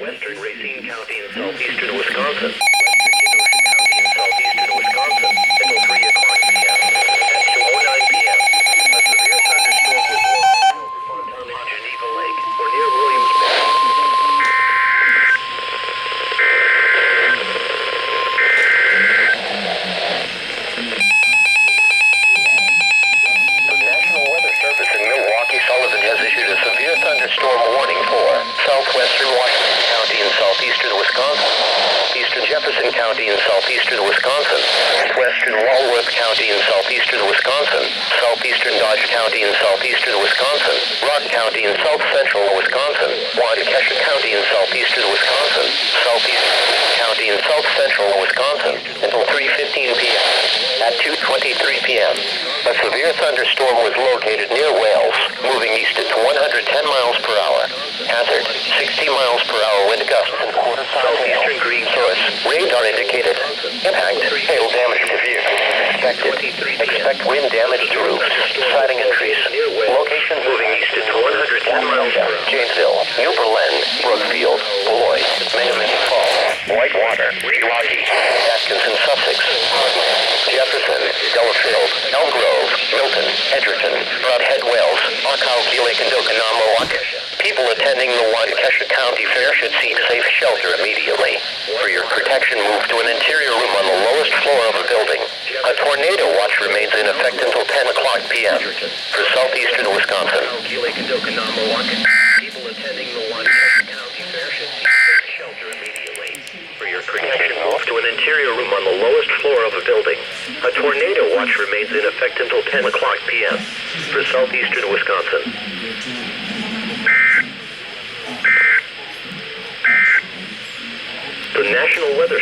Western Racine County in southeastern Wisconsin. Western Kenosha County in southeastern Wisconsin until 3 o'clock p.m. At 2:09 p.m. A severe thunderstorm was located over Fontana on Geneva Lake or near Williamsburg. The National Weather Service in Milwaukee, Sullivan has issued a severe thunderstorm warning for southwestern Washington County in southeastern Wisconsin, eastern Jefferson County in southeastern Wisconsin, western Walworth County in southeastern Wisconsin, southeastern Dodge County in southeastern Wisconsin, Rock County in south central Wisconsin, Waukesha County in southeastern Wisconsin, southeastern County in south central Wisconsin until 3:15 p.m. At 2:23 p.m., a severe thunderstorm was located near Wales, moving east at 110 miles per hour. Hazard, 60 miles per hour wind gusts and quarter-size hail. Green source, radar indicated. Impact, hail damage to vehicles expected. Expect wind damage to roofs, siding and trees. Location moving east at 110 miles per hour. Janesville, New Berlin, Brookfield, Beloit, Menominee Falls, Whitewater, Milwaukee, Atkinson, Sussex, Jefferson, Delafield, Elm Grove, Milton, Edgerton, Brodhead, Wales, Arkell, Lake, and Okanawa. People attending the Waukesha County Fair should seek safe shelter immediately. For your protection, move to an interior room on the lowest floor of a building. A tornado watch remains in effect until 10 o'clock p.m. for southeastern Wisconsin. People attending the Waukesha County Fair should seek safe shelter immediately. For your protection, move to an interior room on the lowest floor of a building. A tornado watch remains in effect until 10 o'clock p.m. for southeastern Wisconsin. The National Weather